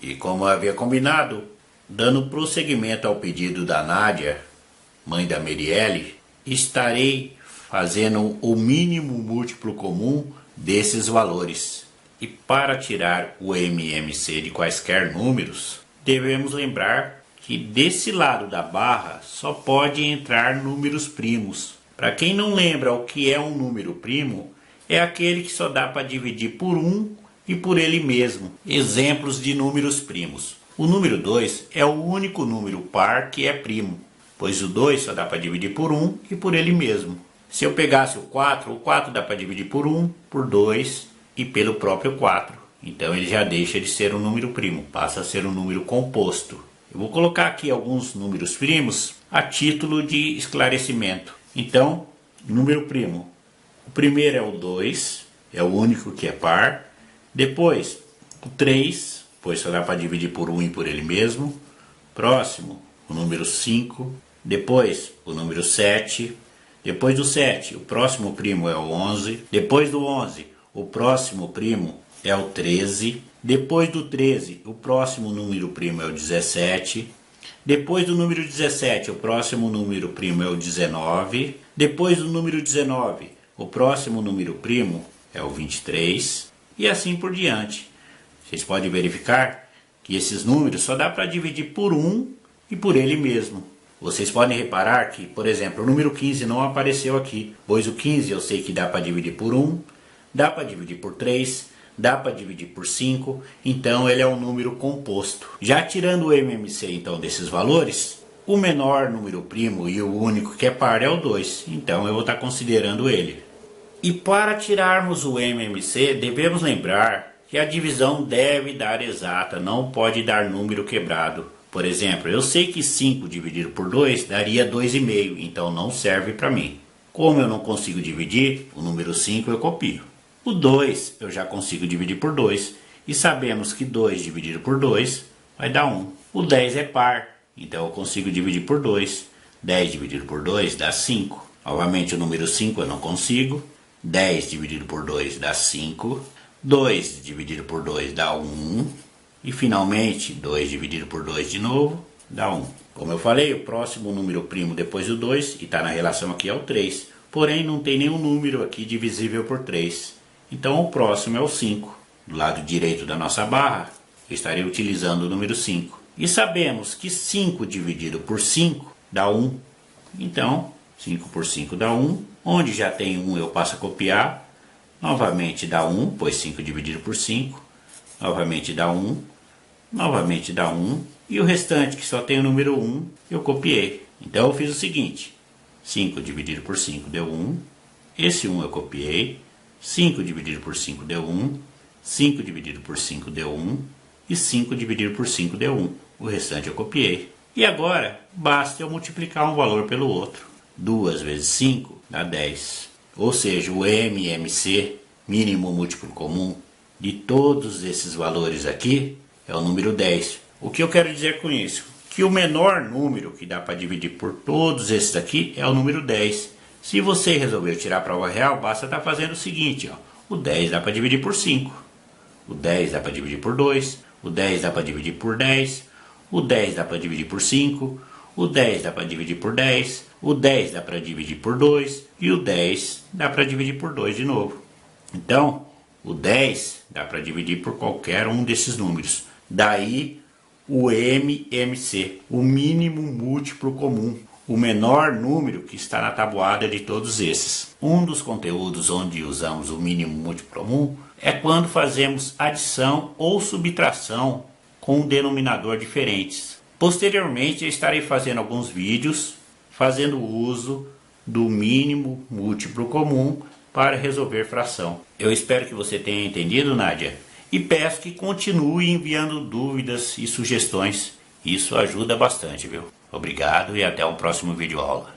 E como havia combinado, dando prosseguimento ao pedido da Nádia, mãe da Merielle, estarei fazendo o mínimo múltiplo comum desses valores. E para tirar o MMC de quaisquer números, devemos lembrar que desse lado da barra só pode entrar números primos. Para quem não lembra o que é um número primo, é aquele que só dá para dividir por 1 e por ele mesmo. Exemplos de números primos. O número 2 é o único número par que é primo, pois o 2 só dá para dividir por 1 e por ele mesmo. Se eu pegasse o 4 dá para dividir por 1, por 2 e pelo próprio 4. Então ele já deixa de ser um número primo, passa a ser um número composto. Eu vou colocar aqui alguns números primos a título de esclarecimento. Então, número primo. O primeiro é o 2, é o único que é par. Depois, o 3, pois só dá para dividir por 1 e por ele mesmo. Próximo, o número 5. Depois, o número 7. Depois do 7, o próximo primo é o 11. Depois do 11, o próximo primo é o 13. Depois do 13, o próximo número primo é o 17. Depois do número 17, o próximo número primo é o 19. Depois do número 19, o próximo número primo é o 23. E assim por diante. Vocês podem verificar que esses números só dá para dividir por 1 e por ele mesmo. Vocês podem reparar que, por exemplo, o número 15 não apareceu aqui, pois o 15 eu sei que dá para dividir por 1, dá para dividir por 3, dá para dividir por 5, então ele é um número composto. Já tirando o MMC então desses valores, o menor número primo e o único que é par é o 2, então eu vou estar considerando ele. E para tirarmos o MMC, devemos lembrar que a divisão deve dar exata, não pode dar número quebrado. Por exemplo, eu sei que 5 dividido por 2 daria 2,5, então não serve para mim. Como eu não consigo dividir, o número 5 eu copio. O 2 eu já consigo dividir por 2, e sabemos que 2 dividido por 2 vai dar 1. O 10 é par, então eu consigo dividir por 2. 10 dividido por 2 dá 5. Novamente o número 5 eu não consigo. 10 dividido por 2 dá 5. 2 dividido por 2 dá 1. E finalmente, 2 dividido por 2 de novo, dá 1. Como eu falei, o próximo número primo depois do 2, e está na relação aqui, é o 3. Porém, não tem nenhum número aqui divisível por 3. Então, o próximo é o 5. Do lado direito da nossa barra, eu estarei utilizando o número 5. E sabemos que 5 dividido por 5 dá 1. Então, 5 por 5 dá 1. Onde já tem 1, eu passo a copiar. Novamente dá 1, pois 5 dividido por 5. Novamente dá 1, novamente dá 1, e o restante, que só tem o número 1, eu copiei. Então eu fiz o seguinte, 5 dividido por 5 deu 1, esse 1 eu copiei, 5 dividido por 5 deu 1, 5 dividido por 5 deu 1, e 5 dividido por 5 deu 1. O restante eu copiei. E agora, basta eu multiplicar um valor pelo outro. 2 vezes 5 dá 10. Ou seja, o MMC, mínimo múltiplo comum, de todos esses valores aqui é o número 10. O que eu quero dizer com isso? Que o menor número que dá para dividir por todos esses aqui é o número 10. Se você resolver tirar a prova real, basta estar fazendo o seguinte, ó. O 10 dá para dividir por 5. O 10 dá para dividir por 2. O 10 dá para dividir por 10. O 10 dá para dividir por 5. O 10 dá para dividir por 10. O 10 dá para dividir por 2. E o 10 dá para dividir por 2 de novo. Então, o 10 dá para dividir por qualquer um desses números. Daí o MMC, o mínimo múltiplo comum, o menor número que está na tabuada de todos esses. Um dos conteúdos onde usamos o mínimo múltiplo comum é quando fazemos adição ou subtração com um denominador diferentes. Posteriormente eu estarei fazendo alguns vídeos fazendo uso do mínimo múltiplo comum para resolver fração. Eu espero que você tenha entendido, Nádia, e peço que continue enviando dúvidas e sugestões. Isso ajuda bastante, viu? Obrigado e até o próximo vídeo aula.